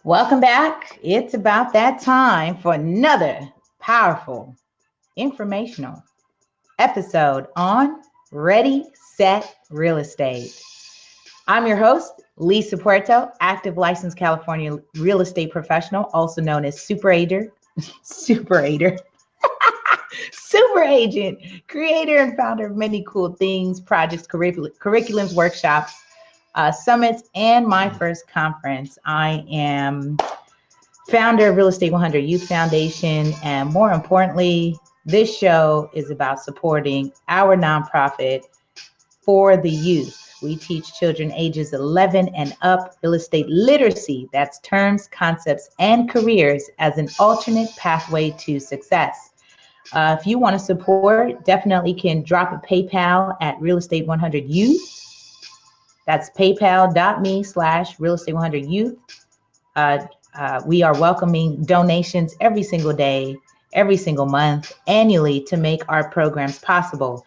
Welcome back. It's about that time for another powerful, informational episode on Ready, Set, Real Estate. I'm your host, Lisa Puerto, active licensed California real estate professional, also known as Super Super Agent, creator and founder of many cool things, projects, curriculums, workshops, summits, and my first conference. I am founder of Real Estate 100 Youth Foundation, and more importantly, this show is about supporting our nonprofit for the youth. We teach children ages 11 and up real estate literacy. That's terms, concepts, and careers as an alternate pathway to success. If you want to support, definitely can drop a PayPal at Real Estate 100 Youth. That's paypal.me/Real Estate 100 Youth. We are welcoming donations every single day, every single month, annually to make our programs possible.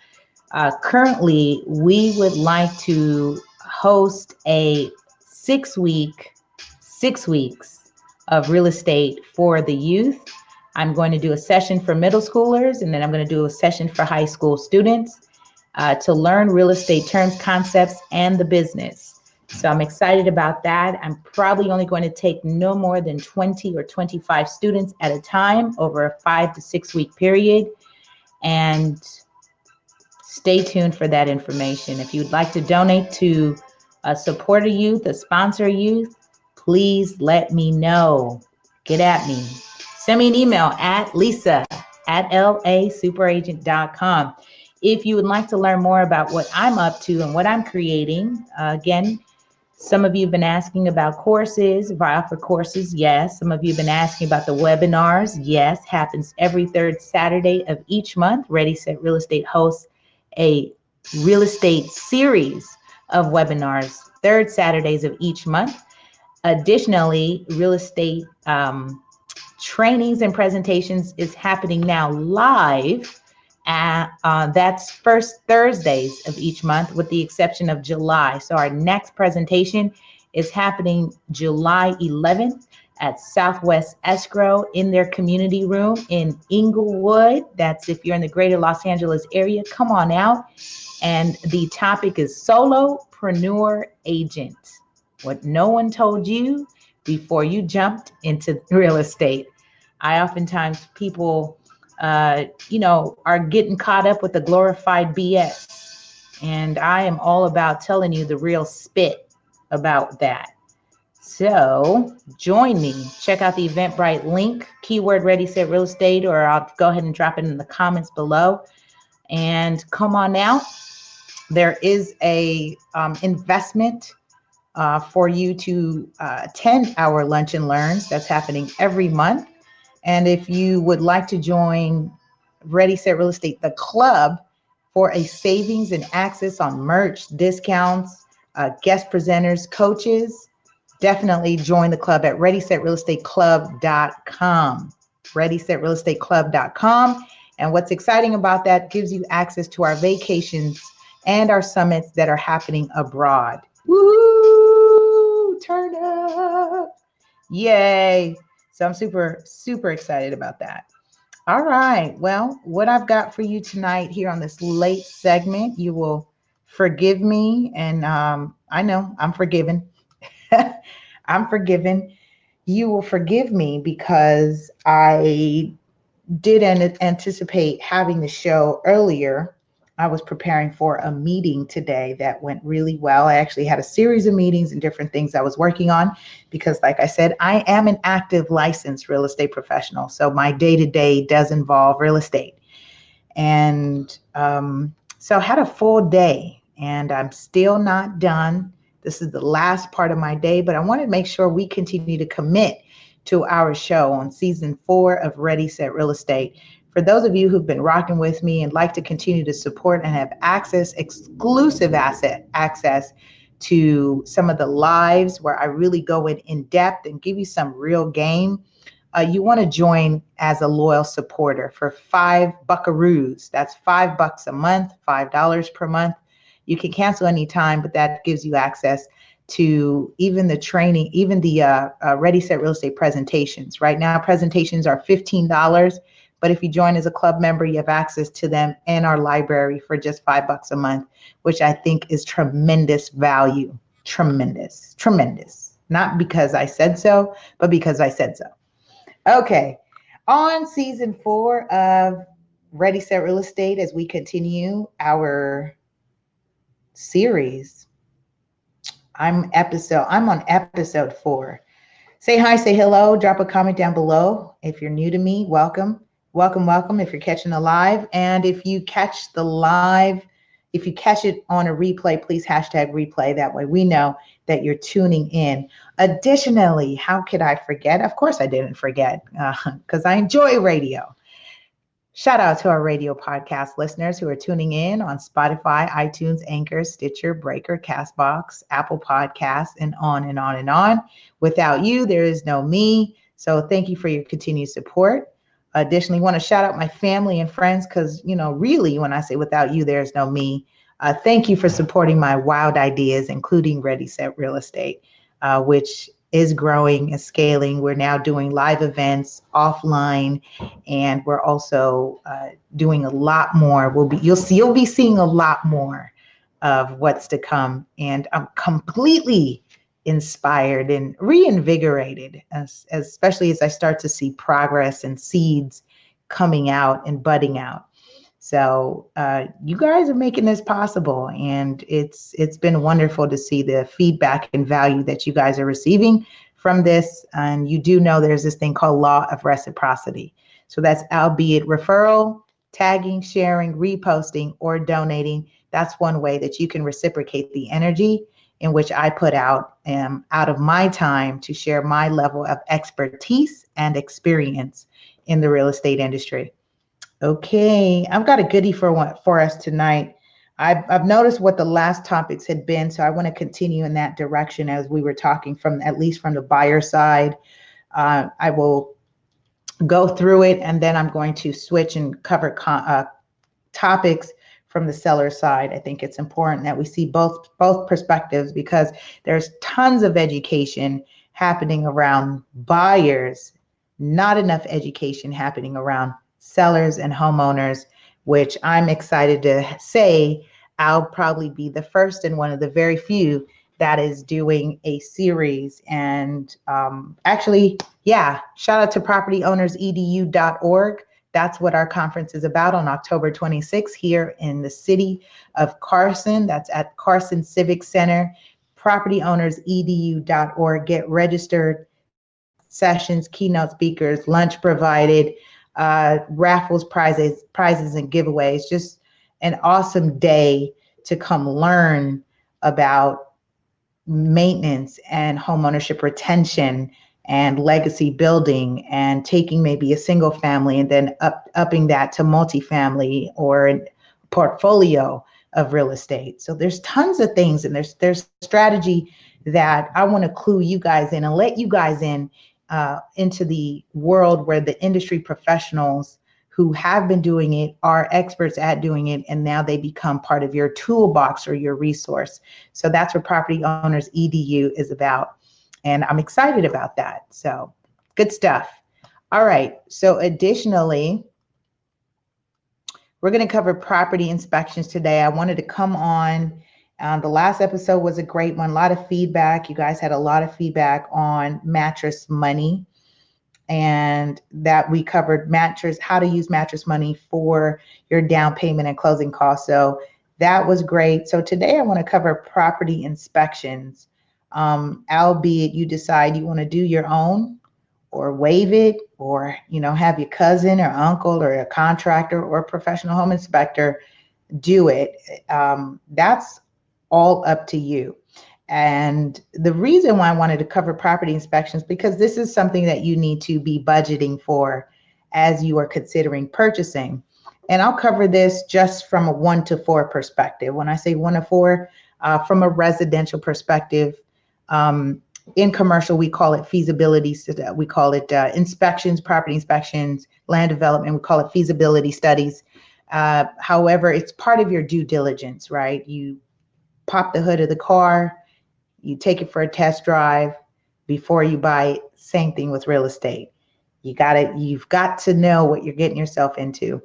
Currently, we would like to host a 6 weeks of real estate for the youth. I'm going to do a session for middle schoolers, and then I'm going to do a session for high school students to learn real estate terms, concepts, and the business. So I'm excited about that. I'm probably only going to take no more than 20 or 25 students at a time over a 5 to 6 week period. And stay tuned for that information. If you'd like to donate to support a youth, sponsor a youth, please let me know. Get at me. Send me an email at lisa@lasuperagent.com. If you would like to learn more about what I'm up to and what I'm creating, again, some of you have been asking about courses. If I offer courses, yes. Some of you have been asking about the webinars. Yes, happens every third Saturday of each month. Ready, Set, Real Estate hosts a real estate series of webinars, third Saturdays of each month. Additionally, real estate trainings and presentations is happening now live. That's first Thursdays of each month, with the exception of July. So our next presentation is happening July 11th at Southwest Escrow in their community room in Inglewood. That's if you're in the greater Los Angeles area, come on out. And the topic is solopreneur agent. What no one told you before you jumped into real estate. I oftentimes people are getting caught up with the glorified BS. And I am all about telling you the real spit about that. So join me. Check out the Eventbrite link, keyword Ready, Set, Real Estate, or I'll go ahead and drop it in the comments below. And come on out. There is a investment for you to attend our Lunch and Learns. That's happening every month. And if you would like to join Ready, Set, Real Estate, the club, for a savings and access on merch, discounts, guest presenters, coaches, definitely join the club at readysetrealestateclub.com. readysetrealestateclub.com. And what's exciting about that, gives you access to our vacations and our summits that are happening abroad. Woo! Turn up. Yay. So I'm super, super excited about that. All right. Well, what I've got for you tonight here on this late segment, you will forgive me. And I know I'm forgiven. I'm forgiven. You will forgive me because I didn't anticipate having the show earlier. I was preparing for a meeting today that went really well. I actually had a series of meetings and different things I was working on because, like I said, I am an active licensed real estate professional. So my day-to-day does involve real estate. And so I had a full day and I'm still not done. This is the last part of my day, but I want to make sure we continue to commit to our show on season 4 of Ready, Set, Real Estate. For those of you who've been rocking with me and like to continue to support and have exclusive access to some of the lives where I really go in depth and give you some real game, you want to join as a loyal supporter for $5 buckaroos. That's $5 a month, $5 per month. You can cancel anytime, but that gives you access to even the training, even the Ready Set Real Estate presentations. Right now, presentations are $15, but if you join as a club member, you have access to them in our library for just $5 a month, which I think is tremendous value. Tremendous, tremendous. Not because I said so, but because I said so. Okay, on season 4 of Ready Set Real Estate, as we continue our series, I'm on episode 4. Say hi, say hello, drop a comment down below. If you're new to me, welcome. Welcome if you're catching the live. And if you catch the live, if you catch it on a replay, please hashtag replay. That way we know that you're tuning in. Additionally, how could I forget? Of course I didn't forget, because I enjoy radio. Shout out to our radio podcast listeners who are tuning in on Spotify, iTunes, Anchor, Stitcher, Breaker, Castbox, Apple Podcasts, and on and on and on. Without you, there is no me. So thank you for your continued support. Additionally, want to shout out my family and friends because, really, when I say without you, there's no me. Thank you for supporting my wild ideas, including Ready Set Real Estate, which is growing and scaling. We're now doing live events offline, and we're also doing a lot more. You'll be seeing a lot more of what's to come, and I'm completely inspired and reinvigorated, especially as I start to see progress and seeds coming out and budding out. So you guys are making this possible, and it's been wonderful to see the feedback and value that you guys are receiving from this. And you do know there's this thing called law of reciprocity. So that's albeit referral, tagging, sharing, reposting, or donating. That's one way that you can reciprocate the energy in which I put out of my time to share my level of expertise and experience in the real estate industry. Okay, I've got a goodie for us tonight. I've noticed what the last topics had been, so I want to continue in that direction as we were talking at least from the buyer side. I will go through it, and then I'm going to switch and cover topics from the seller side. I think it's important that we see both perspectives, because there's tons of education happening around buyers, not enough education happening around sellers and homeowners, which I'm excited to say I'll probably be the first and one of the very few that is doing a series. And shout out to propertyownersedu.org. That's what our conference is about on October 26th here in the city of Carson. That's at Carson Civic Center, propertyownersedu.org. Get registered, sessions, keynote speakers, lunch provided, raffles, prizes and giveaways. Just an awesome day to come learn about maintenance and homeownership retention and legacy building, and taking maybe a single family and then upping that to multifamily or a portfolio of real estate. So there's tons of things, and there's strategy that I want to clue you guys in and let you guys in into the world where the industry professionals who have been doing it are experts at doing it, and now they become part of your toolbox or your resource. So that's what Property Owners EDU is about, and I'm excited about that. So good stuff. All right, so additionally, we're going to cover property inspections today. I wanted to come on. The last episode was a great one. A lot of feedback. You guys had a lot of feedback on mattress money, and that we covered how to use mattress money for your down payment and closing costs. So that was great. So today I want to cover property inspections, albeit you decide you want to do your own or waive it, or have your cousin or uncle or a contractor or a professional home inspector do it. That's all up to you. And the reason why I wanted to cover property inspections, because this is something that you need to be budgeting for as you are considering purchasing. And I'll cover this just from a 1 to 4 perspective. When I say 1 to 4, from a residential perspective, in commercial, we call it feasibility. We call it inspections, property inspections, land development. We call it feasibility studies. However, it's part of your due diligence, right? You pop the hood of the car, You take it for a test drive before you buy it. Same thing with real estate. You've got to know what you're getting yourself into.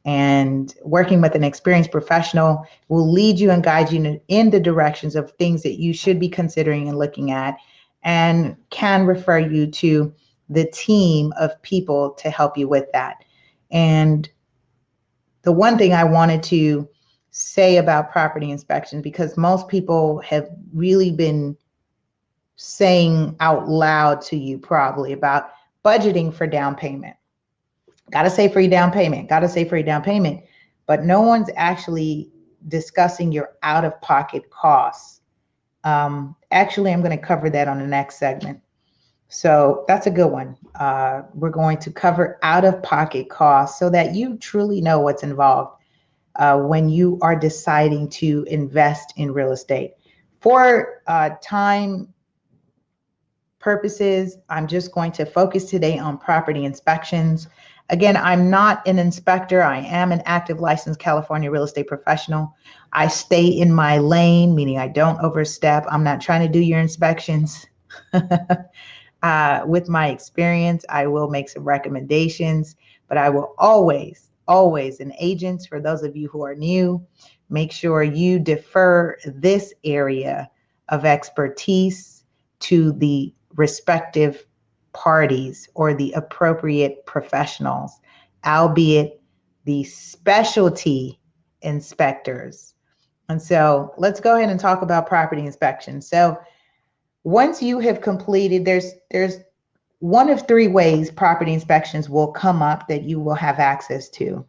And working with an experienced professional will lead you and guide you in the directions of things that you should be considering and looking at, and can refer you to the team of people to help you with that. And the one thing I wanted to say about property inspection, because most people have really been saying out loud to you probably about budgeting for down payment. Got to save for your down payment, got to save for your down payment, but no one's actually discussing your out-of-pocket costs. Actually, I'm going to cover that on the next segment. So that's a good one. We're going to cover out-of-pocket costs so that you truly know what's involved when you are deciding to invest in real estate. For time purposes, I'm just going to focus today on property inspections. Again, I'm not an inspector. I am an active licensed California real estate professional. I stay in my lane, meaning I don't overstep. I'm not trying to do your inspections. With my experience, I will make some recommendations, but I will always, and agents, for those of you who are new, make sure you defer this area of expertise to the respective parties or the appropriate professionals, albeit the specialty inspectors. And so let's go ahead and talk about property inspection. So once you have completed, there's one of three ways property inspections will come up that you will have access to.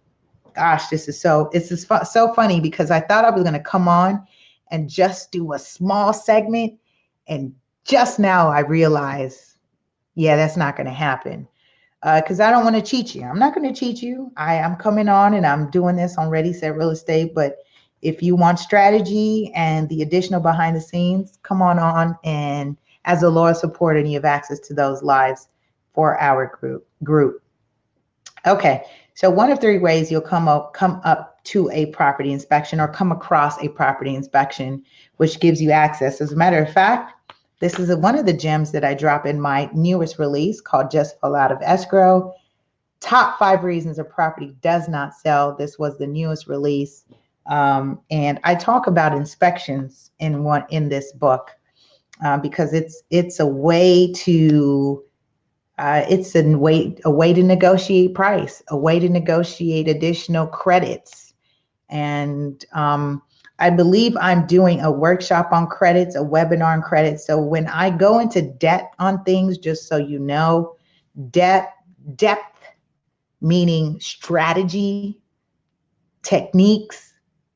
Gosh, this is so funny, because I thought I was going to come on and just do a small segment, and just now I realize, yeah, that's not going to happen, because I don't want to cheat you. I'm not going to cheat you. I'm coming on and I'm doing this on Ready, Set, Real Estate. But if you want strategy and the additional behind the scenes, come on, and as a loyal supporter, and you have access to those lives for our group. Okay, so one of three ways you'll come up to a property inspection, or come across a property inspection, which gives you access. As a matter of fact, this is one of the gems that I drop in my newest release called Just Fall Out of Escrow. Top 5 reasons a property does not sell. This was the newest release. And I talk about inspections in this book, because it's a way to negotiate price, a way to negotiate additional credits. And I believe I'm doing a workshop on credits, a webinar on credits. So when I go into depth on things, just so you know, depth meaning strategy, techniques,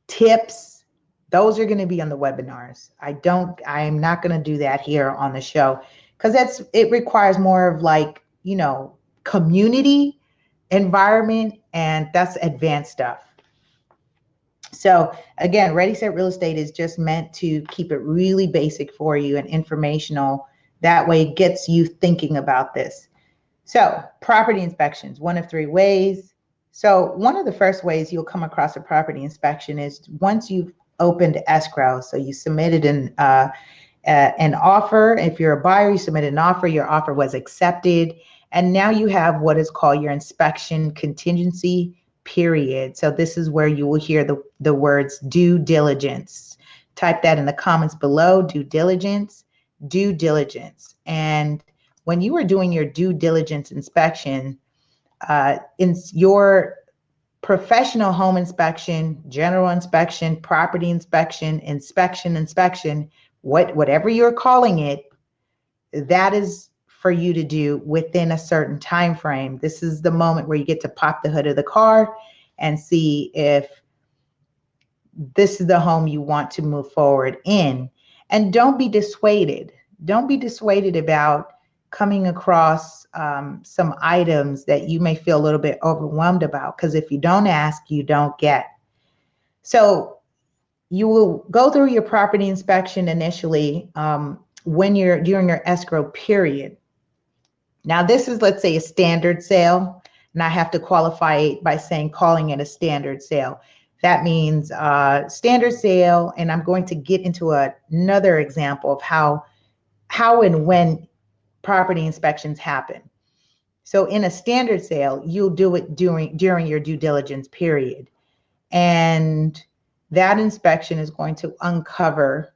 tips, those are going to be on the webinars. I'm not going to do that here on the show, because it requires more of like, community environment, and that's advanced stuff. So again, Ready, Set, Real Estate is just meant to keep it really basic for you and informational. That way it gets you thinking about this. So property inspections, one of three ways. So one of the first ways you'll come across a property inspection is once you've opened escrow. So you submitted an offer. If you're a buyer, you submitted an offer, your offer was accepted. And now you have what is called your inspection contingency period. So this is where you will hear the words due diligence. Type that in the comments below, due diligence. And when you are doing your due diligence inspection, in your professional home inspection, general inspection, property inspection, whatever you're calling it, that is for you to do within a certain time frame. This is the moment where you get to pop the hood of the car and see if this is the home you want to move forward in. And don't be dissuaded. Don't be dissuaded about coming across some items that you may feel a little bit overwhelmed about, because if you don't ask, you don't get. So you will go through your property inspection initially when you're during your escrow period. Now this is, let's say, a standard sale, and I have to qualify it by calling it a standard sale. That means standard sale, and I'm going to get into another example of how and when property inspections happen. So in a standard sale, you'll do it during your due diligence period. And that inspection is going to uncover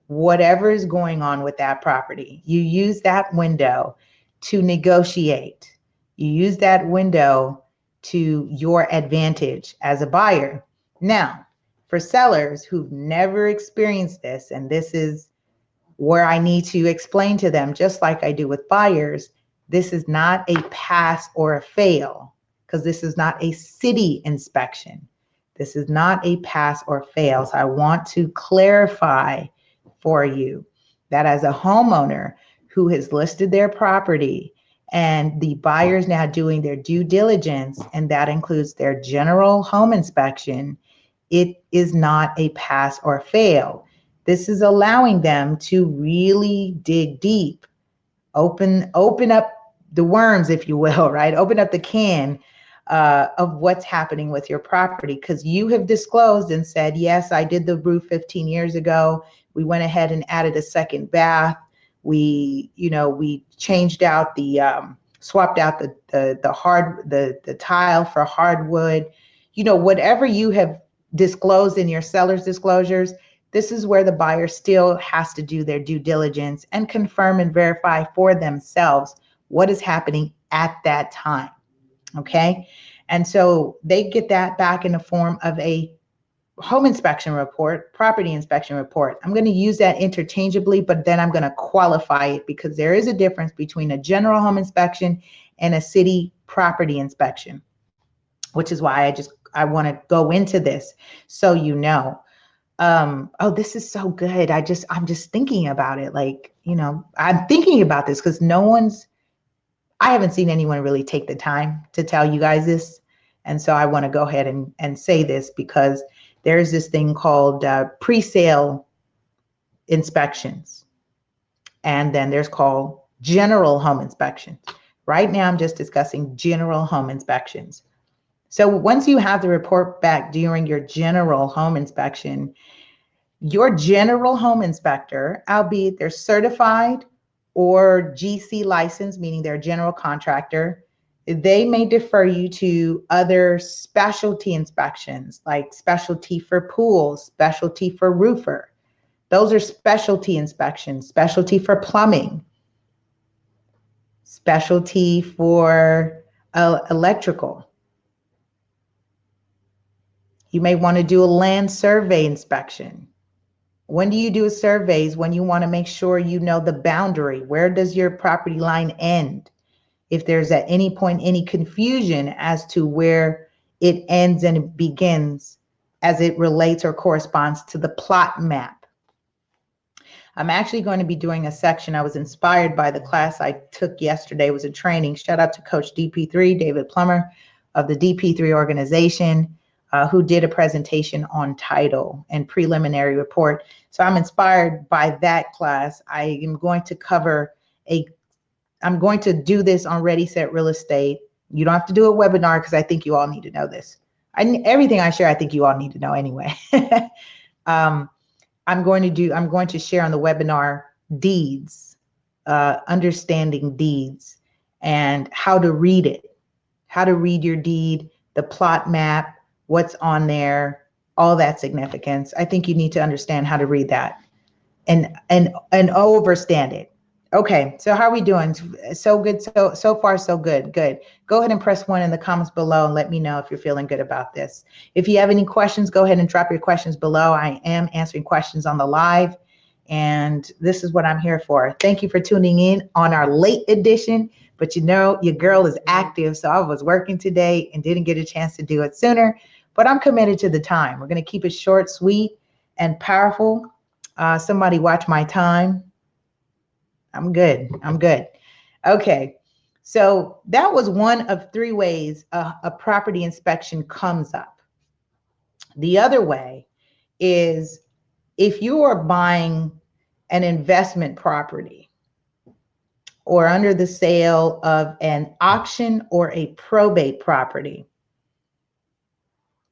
whatever is going on with that property. You use that window to negotiate. You use that window to your advantage as a buyer. Now, for sellers who've never experienced this, and this is where I need to explain to them, just like I do with buyers, this is not a pass or a fail, because this is not a city inspection. This is not a pass or fail. So I want to clarify for you that as a homeowner who has listed their property and the buyer is now doing their due diligence, and that includes their general home inspection, it is not a pass or fail. This is allowing them to really dig deep, open up the worms, if you will, right? Open up the can of what's happening with your property, because you have disclosed and said, yes, I did the roof 15 years ago. We went ahead and added a second bath. We changed out swapped out the tile for hardwood. Whatever you have disclosed in your seller's disclosures, this is where the buyer still has to do their due diligence and confirm and verify for themselves what is happening at that time. Okay. And so they get that back in the form of a home inspection report, property inspection report. I'm going to use that interchangeably, but then I'm going to qualify it, because there is a difference between a general home inspection and a city property inspection, which is why I want to go into this so you know. Oh, this is so good. I'm just thinking about it. I'm thinking about this because I haven't seen anyone really take the time to tell you guys this. And so I want to go ahead and say this, because there's this thing called pre-sale inspections. And then there's called general home inspections. Right now, I'm just discussing general home inspections. So once you have the report back during your general home inspection, your general home inspector, albeit they're certified or GC licensed, meaning they're a general contractor, they may defer you to other specialty inspections, like specialty for pools, specialty for roofer. Those are specialty inspections, specialty for plumbing, specialty for electrical. You may want to do a land survey inspection. When do you do surveys? When you want to make sure you know the boundary. Where does your property line end? If there's at any point any confusion as to where it ends and it begins as it relates or corresponds to the plot map. I'm actually going to be doing a section. I was inspired by the class I took yesterday. It was a training. Shout out to Coach DP3, David Plummer of the DP3 organization, who did a presentation on title and preliminary report. So I'm inspired by that class. I am going to I'm going to do this on Ready, Set, Real Estate. You don't have to do a webinar, because I think you all need to know this. Everything I share, I think you all need to know anyway. I'm going to share on the webinar deeds, understanding deeds, and how to read it, how to read your deed, the plot map, what's on there, all that significance. I think you need to understand how to read that and overstand it. Okay, so how are we doing? So good, so far so good. Good. Go ahead and press 1 in the comments below and let me know if you're feeling good about this. If you have any questions, go ahead and drop your questions below. I am answering questions on the live, and this is what I'm here for. Thank you for tuning in on our late edition, but your girl is active, so I was working today and didn't get a chance to do it sooner, but I'm committed to the time. We're going to keep it short, sweet, and powerful. Somebody watch my time. I'm good. Okay. So that was one of 3 ways a property inspection comes up. The other way is if you are buying an investment property or under the sale of an auction or a probate property,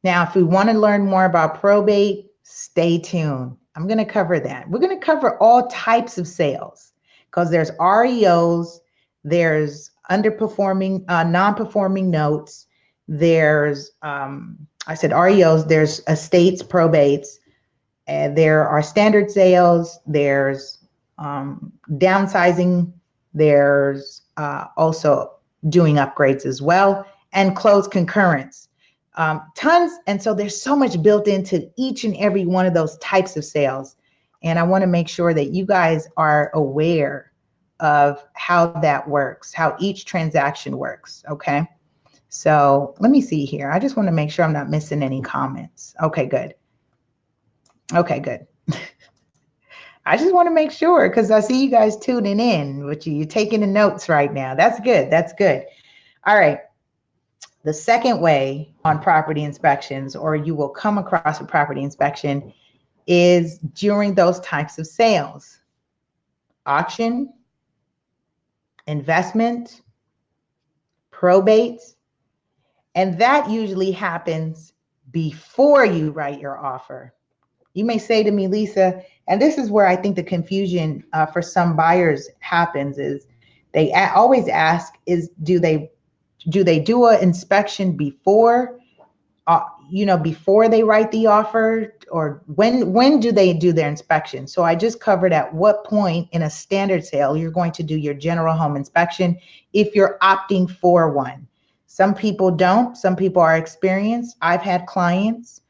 Now, if we want to learn more about probate, stay tuned. I'm going to cover that. We're going to cover all types of sales because there's REOs, there's underperforming, non-performing notes, there's, I said REOs, there's estates, probates, and there are standard sales, there's downsizing, there's also doing upgrades as well, and close concurrence. Tons. And so there's so much built into each and every one of those types of sales. And I want to make sure that you guys are aware of how that works, how each transaction works. Okay. So let me see here. I just want to make sure I'm not missing any comments. Okay, good. Okay, good. I just want to make sure because I see you guys tuning in, which you're taking the notes right now. That's good. That's good. All right. The second way on property inspections, or you will come across a property inspection, is during those types of sales. Auction, investment, probate, and that usually happens before you write your offer. You may say to me, Lisa, and this is where I think the confusion for some buyers happens, is they always ask, do they do an inspection before, before they write the offer, or when do they do their inspection? So I just covered at what point in a standard sale you're going to do your general home inspection if you're opting for one. Some people don't. Some people are experienced. I've had clients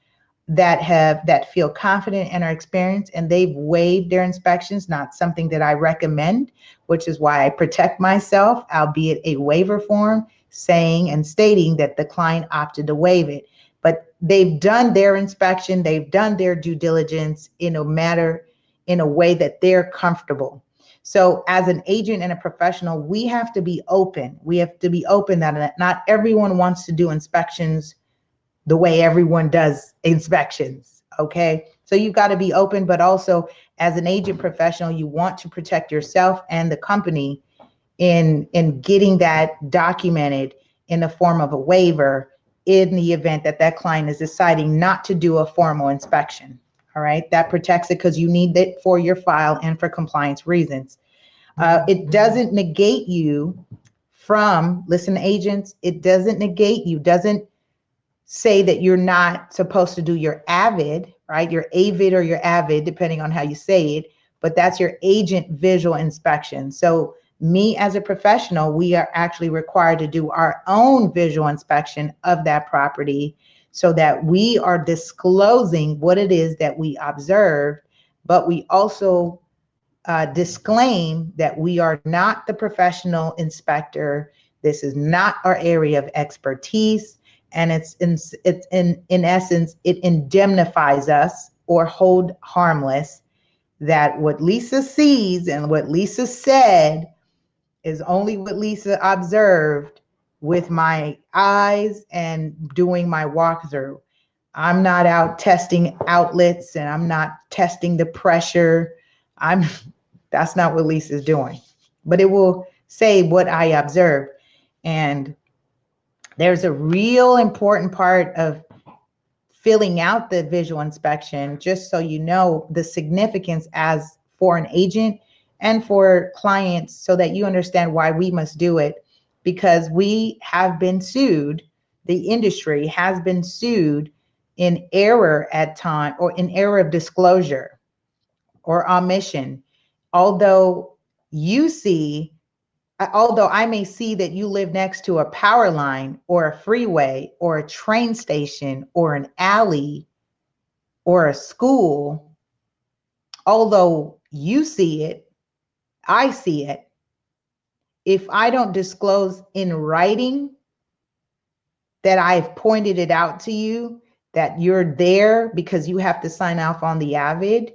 that feel confident and are experienced, and they've waived their inspections. Not something that I recommend, which is why I protect myself, albeit a waiver form saying and stating that the client opted to waive it. But they've done their inspection, they've done their due diligence in a way that they're comfortable. So as an agent and a professional, we have to be open. We have to be open that not everyone wants to do inspections the way everyone does inspections, okay? So you've got to be open, but also as an agent professional, you want to protect yourself and the company in getting that documented in the form of a waiver in the event that that client is deciding not to do a formal inspection, all right? That protects it because you need it for your file and for compliance reasons. It doesn't negate you from, listen, agents, it doesn't negate you, doesn't say that you're not supposed to do your AVID, right? Your AVID or your AVID, depending on how you say it, but that's your agent visual inspection. So me as a professional, we are actually required to do our own visual inspection of that property so that we are disclosing what it is that we observed, but we also disclaim that we are not the professional inspector. This is not our area of expertise. And it's in essence, it indemnifies us or hold harmless that what Lisa sees and what Lisa said is only what Lisa observed with my eyes and doing my walkthrough. I'm not out testing outlets and I'm not testing the pressure. That's not what Lisa's doing, but it will say what I observed. And there's a real important part of filling out the visual inspection, just so you know the significance as for an agent and for clients, so that you understand why we must do it, because we have been sued. The industry has been sued in error at time, or in error of disclosure or omission. Although I may see that you live next to a power line or a freeway or a train station or an alley or a school, although you see it, I see it. If I don't disclose in writing that I've pointed it out to you, that you're there because you have to sign off on the AVID,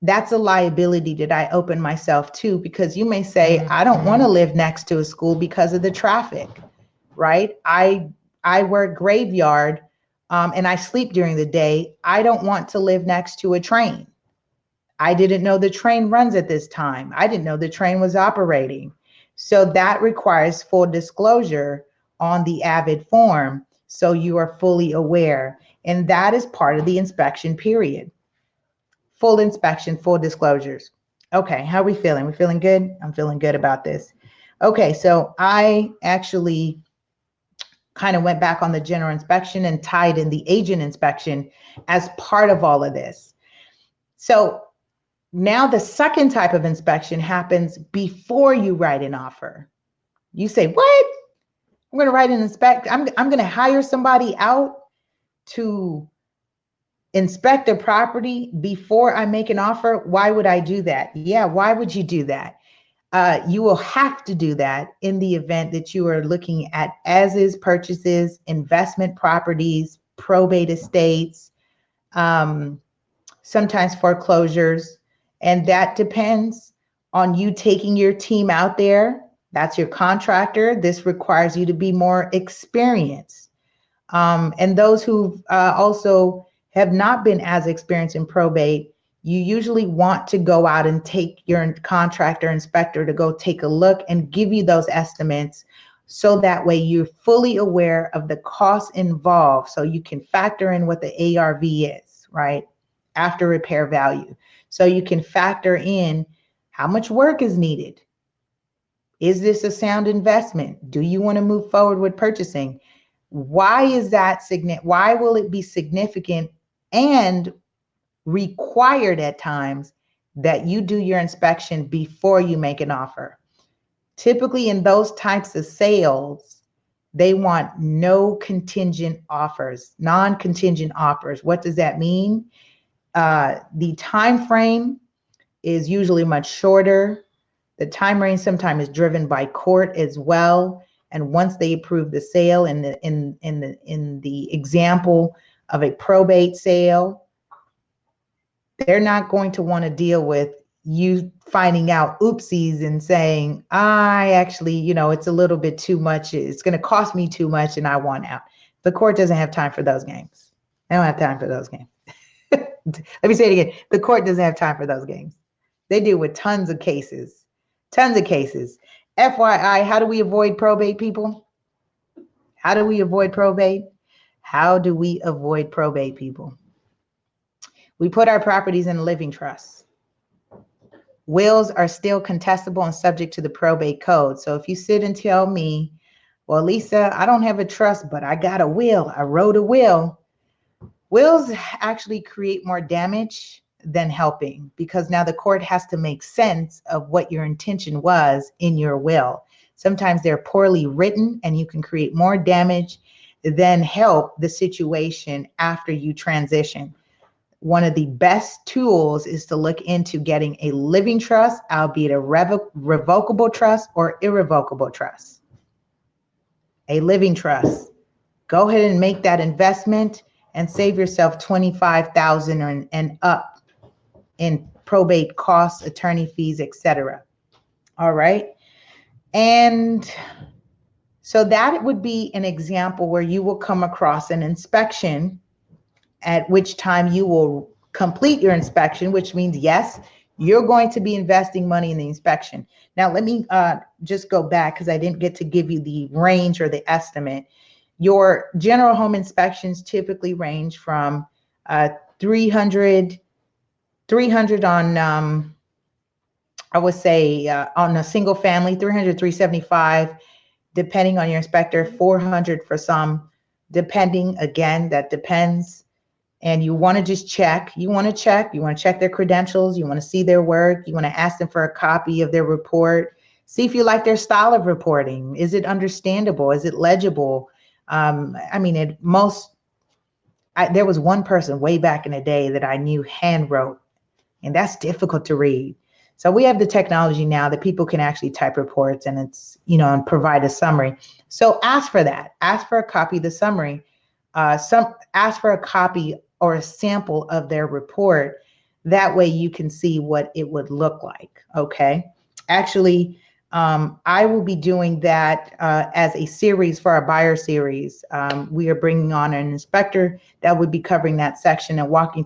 that's a liability that I open myself to, because you may say, I don't want to live next to a school because of the traffic, right? I work graveyard and I sleep during the day. I don't want to live next to a train. I didn't know the train runs at this time. I didn't know the train was operating. So that requires full disclosure on the AVID form, so you are fully aware. And that is part of the inspection period. Full inspection, full disclosures. Okay, how are we feeling? We feeling good? I'm feeling good about this. Okay, so I actually kind of went back on the general inspection and tied in the agent inspection as part of all of this. So now the second type of inspection happens before you write an offer. You say, what? I'm going to write an inspect. I'm going to hire somebody out to inspect a property before I make an offer. Why would I do that? Yeah, why would you do that? You will have to do that in the event that you are looking at as-is purchases, investment properties, probate estates, sometimes foreclosures. And that depends on you taking your team out there. That's your contractor. This requires you to be more experienced. And those who also have not been as experienced in probate, you usually want to go out and take your contractor inspector to go take a look and give you those estimates, so that way you're fully aware of the costs involved, so you can factor in what the ARV is, right? After repair value. So you can factor in how much work is needed. Is this a sound investment? Do you want to move forward with purchasing? Why is that significant? Why will it be significant and required at times that you do your inspection before you make an offer? Typically in those types of sales, they want no contingent offers, non-contingent offers. What does that mean? The time frame is usually much shorter. The time range sometimes is driven by court as well. And once they approve the sale, in the example of a probate sale, they're not going to want to deal with you finding out oopsies and saying, I actually, it's a little bit too much. It's going to cost me too much and I want out. The court doesn't have time for those games. They don't have time for those games. Let me say it again. The court doesn't have time for those games. They deal with tons of cases. FYI, how do we avoid probate, people? How do we avoid probate? People? We put our properties in a living trust. Wills are still contestable and subject to the probate code. So if you sit and tell me, well, Lisa, I don't have a trust, but I got a will. I wrote a will. Wills actually create more damage than helping, because now the court has to make sense of what your intention was in your will. Sometimes they're poorly written and you can create more damage than help the situation after you transition. One of the best tools is to look into getting a living trust, albeit a revocable trust or irrevocable trust. A living trust. Go ahead and make that investment and save yourself $25,000 and up in probate costs, attorney fees, etc. All right. And so that would be an example where you will come across an inspection, at which time you will complete your inspection, which means, yes, you're going to be investing money in the inspection. Now, let me just go back, because I didn't get to give you the range or the estimate. Your general home inspections typically range from 300 on, I would say on a single family, 300, 375, depending on your inspector, 400 for some, depending, again, that depends. And you want to just check, you want to check their credentials, you want to see their work, you want to ask them for a copy of their report, see if you like their style of reporting. Is it understandable? Is it legible? There was one person way back in the day that I knew hand wrote, and that's difficult to read. So we have the technology now that people can actually type reports and it's, and provide a summary. So ask for that. Ask for a copy of the summary. Ask for a copy or a sample of their report. That way you can see what it would look like. Okay. Actually, I will be doing that as a series for our buyer series. We are bringing on an inspector that would be covering that section and walking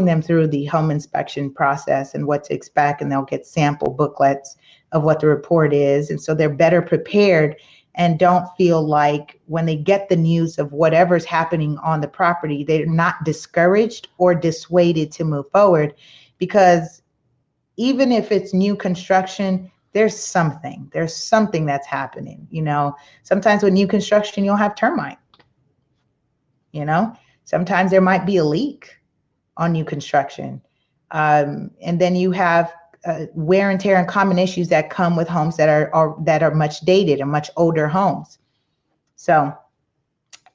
them through the home inspection process and what to expect, and they'll get sample booklets of what the report is. And so they're better prepared and don't feel like when they get the news of whatever's happening on the property, they're not discouraged or dissuaded to move forward. Because even if it's new construction, there's something that's happening. Sometimes with new construction, you'll have termite. Sometimes there might be a leak on new construction. And then you have wear and tear and common issues that come with homes that are much dated and much older homes. So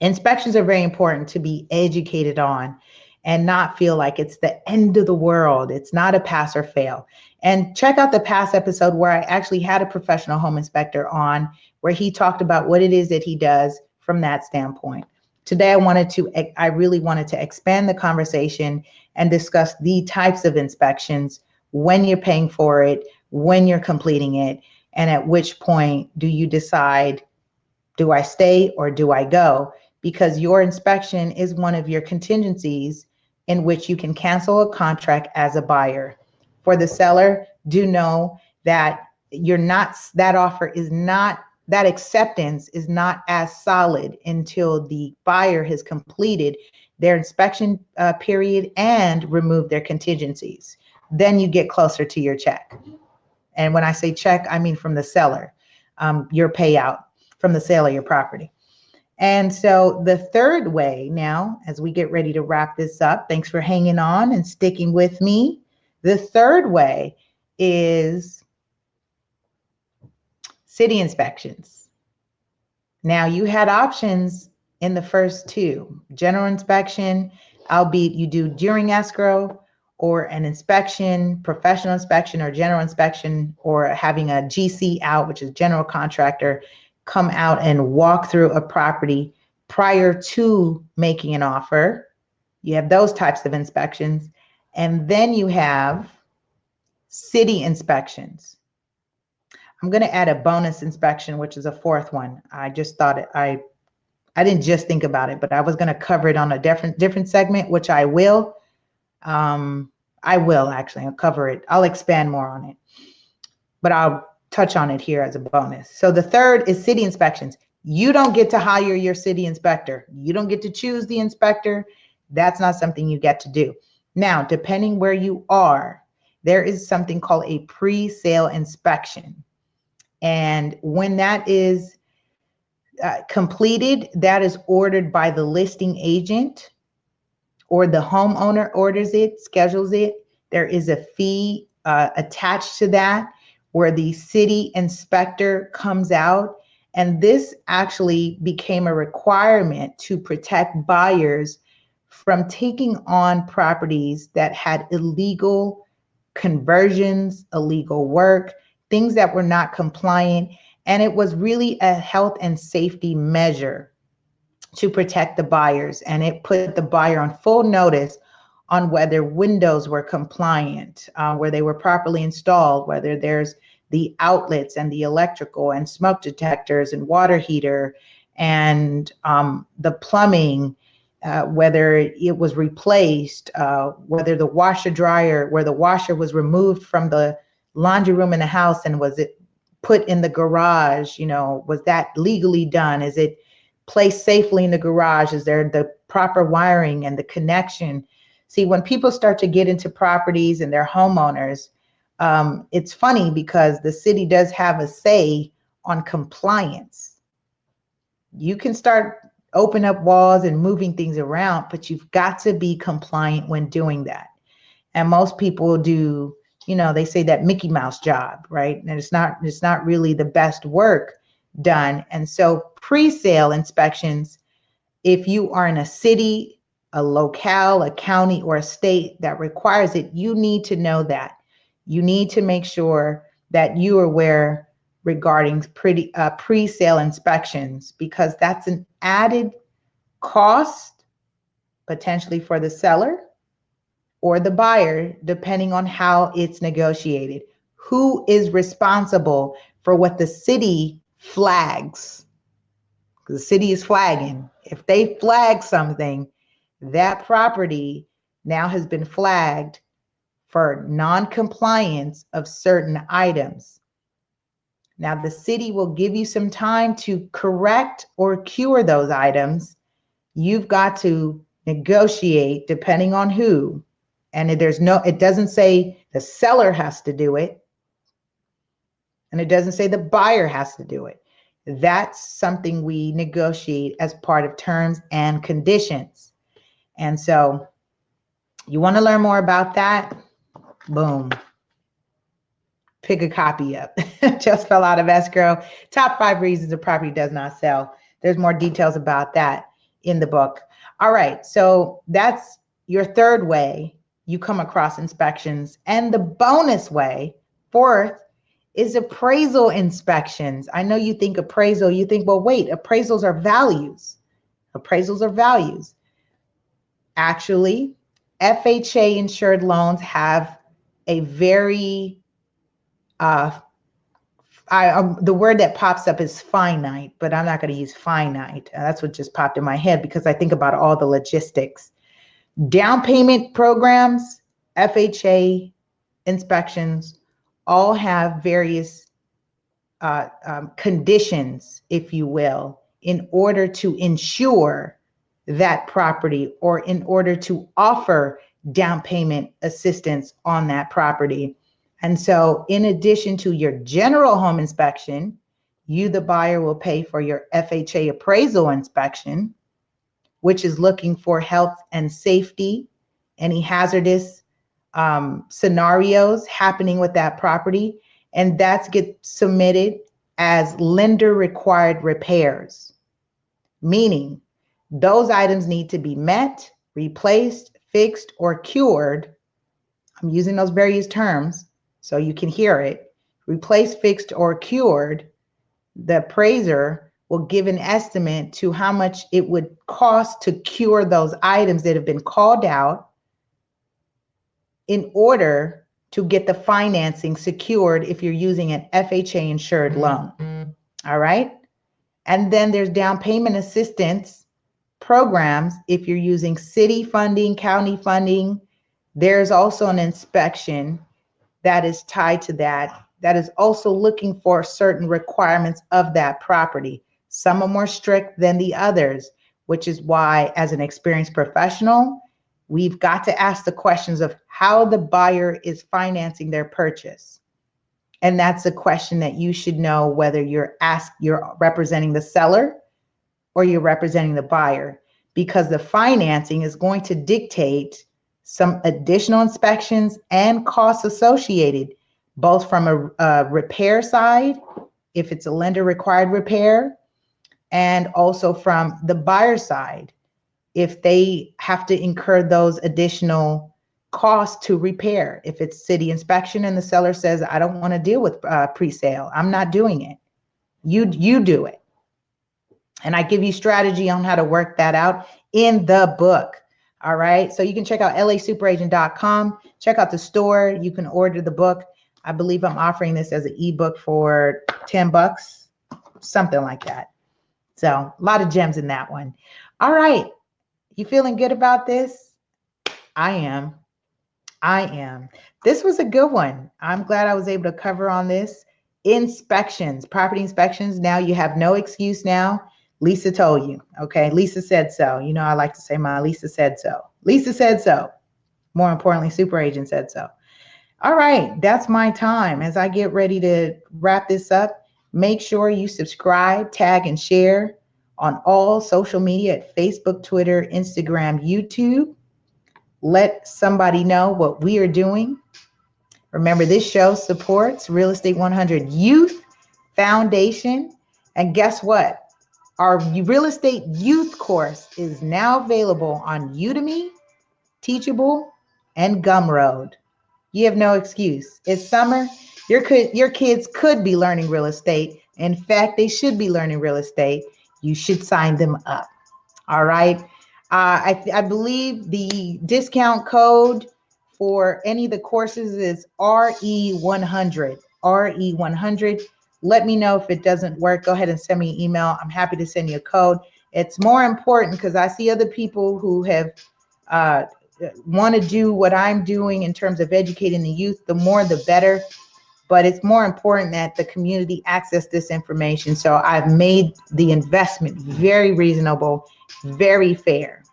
inspections are very important to be educated on and not feel like it's the end of the world. It's not a pass or fail. And check out the past episode where I actually had a professional home inspector on, where he talked about what it is that he does from that standpoint. Today, I really wanted to expand the conversation and discuss the types of inspections, when you're paying for it, when you're completing it, and at which point do you decide, do I stay or do I go? Because your inspection is one of your contingencies in which you can cancel a contract as a buyer. For the seller, do know that that acceptance is not as solid until the buyer has completed their inspection period and removed their contingencies. Then you get closer to your check. And when I say check, I mean from the seller, your payout from the sale of your property. And so the third way now, as we get ready to wrap this up, thanks for hanging on and sticking with me. The third way is city inspections. Now, you had options in the first two: general inspection, albeit you do during escrow, or an inspection, professional inspection or general inspection, or having a GC out, which is general contractor, come out and walk through a property prior to making an offer. You have those types of inspections. And then you have city inspections. I'm going to add a bonus inspection, which is a fourth one. I just thought I didn't just think about it, but I was going to cover it on a different segment, which I will. I'll cover it. I'll expand more on it, but I'll touch on it here as a bonus. So the third is city inspections. You don't get to hire your city inspector. You don't get to choose the inspector. That's not something you get to do. Now, depending where you are, there is something called a pre-sale inspection. And when that is completed, that is ordered by the listing agent, or the homeowner orders it, schedules it. There is a fee attached to that, where the city inspector comes out. And this actually became a requirement to protect buyers from taking on properties that had illegal conversions, illegal work, things that were not compliant. And it was really a health and safety measure to protect the buyers. And it put the buyer on full notice on whether windows were compliant, where they were properly installed, whether there's the outlets and the electrical and smoke detectors and water heater, and the plumbing, whether it was replaced, whether the washer dryer, where the washer was removed from the laundry room in the house and was it put in the garage, was that legally done? Is it placed safely in the garage? Is there the proper wiring and the connection? See, when people start to get into properties and they're homeowners, it's funny because the city does have a say on compliance. You can start open up walls and moving things around, but you've got to be compliant when doing that. And most people do, they say that Mickey Mouse job, right? And it's not really the best work done. And so pre-sale inspections, if you are in a city, a locale, a county, or a state that requires it, you need to know that. You need to make sure that you are aware regarding pre-sale inspections, because that's an added cost potentially for the seller or the buyer, depending on how it's negotiated. Who is responsible for what the city flags? The city is flagging. If they flag something, that property now has been flagged for non-compliance of certain items. Now, the city will give you some time to correct or cure those items. You've got to negotiate depending on who. And it doesn't say the seller has to do it. And it doesn't say the buyer has to do it. That's something we negotiate as part of terms and conditions. And so you want to learn more about that? Boom. Pick a copy up. Just fell out of escrow. Top 5 reasons a property does not sell. There's more details about that in the book. All right, so that's your third way you come across inspections. And the bonus way, fourth, is appraisal inspections. I know you think appraisal, you think, well, wait, appraisals are values. Appraisals are values. Actually, FHA insured loans have a very the word that pops up is finite, but I'm not going to use finite. That's what just popped in my head because I think about all the logistics. Down payment programs, FHA inspections, all have various conditions, if you will, in order to insure that property or in order to offer down payment assistance on that property. And so in addition to your general home inspection, you, the buyer, will pay for your FHA appraisal inspection, which is looking for health and safety, any hazardous scenarios happening with that property. And that's get submitted as lender required repairs, meaning those items need to be met, replaced, fixed, or cured. I'm using those various terms so you can hear it. Replaced, fixed, or cured. The appraiser will give an estimate to how much it would cost to cure those items that have been called out in order to get the financing secured if you're using an FHA insured loan. All right. And then there's down payment assistance programs. If you're using city funding, county funding, there's also an inspection that is tied to that is also looking for certain requirements of that property. Some are more strict than the others, which is why, as an experienced professional, we've got to ask the questions of how the buyer is financing their purchase. And that's a question that you should know whether you're representing the seller or you're representing the buyer, because the financing is going to dictate some additional inspections and costs associated, both from a repair side, if it's a lender required repair, and also from the buyer side, if they have to incur those additional costs to repair. If it's city inspection and the seller says, I don't want to deal with pre-sale, I'm not doing it. You do it. And I give you strategy on how to work that out in the book. All right. So you can check out lasuperagent.com. Check out the store. You can order the book. I believe I'm offering this as an ebook for $10, something like that. So a lot of gems in that one. All right. You feeling good about this? I am. This was a good one. I'm glad I was able to cover on this. Inspections, property inspections. Now you have no excuse now. Lisa told you, okay? Lisa said so. You know, I like to say my Lisa said so. Lisa said so. More importantly, Super Agent said so. All right, that's my time. As I get ready to wrap this up, make sure you subscribe, tag, and share on all social media at Facebook, Twitter, Instagram, YouTube. Let somebody know what we are doing. Remember, this show supports Real Estate 100 Youth Foundation. And guess what? Our real estate youth course is now available on Udemy, Teachable, and Gumroad. You have no excuse. It's summer. Your kids could be learning real estate. In fact, they should be learning real estate. You should sign them up. All right. I believe the discount code for any of the courses is RE100. RE100. Let me know if it doesn't work. Go ahead and send me an email. I'm happy to send you a code. It's more important because I see other people who have want to do what I'm doing in terms of educating the youth. The more, the better. but it's more important that the community access this information. So I've made the investment very reasonable, very fair.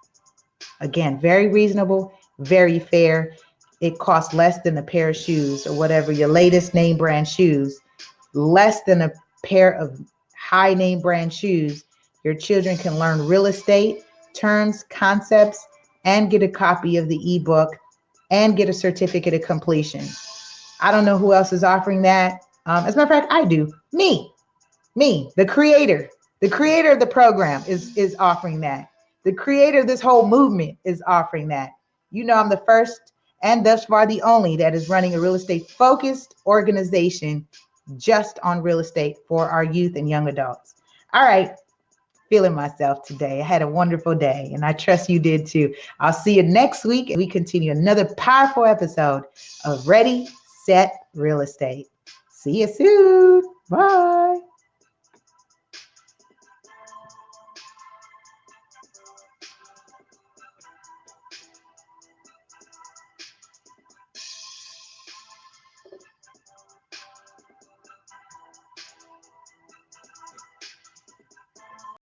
Again, very reasonable, very fair. It costs less than a pair of shoes or whatever, your latest name brand shoes, less than a pair of high name brand shoes. Your children can learn real estate, terms, concepts, and get a copy of the ebook and get a certificate of completion. I don't know who else is offering that. As a matter of fact, I do. Me, the creator of the program is offering that. The creator of this whole movement is offering that. You know, I'm the first and thus far the only that is running a real estate focused organization just on real estate for our youth and young adults. All right. Feeling myself today. I had a wonderful day, and I trust you did too. I'll see you next week, and we continue another powerful episode of Ready, Set, Real Estate. See you soon. Bye.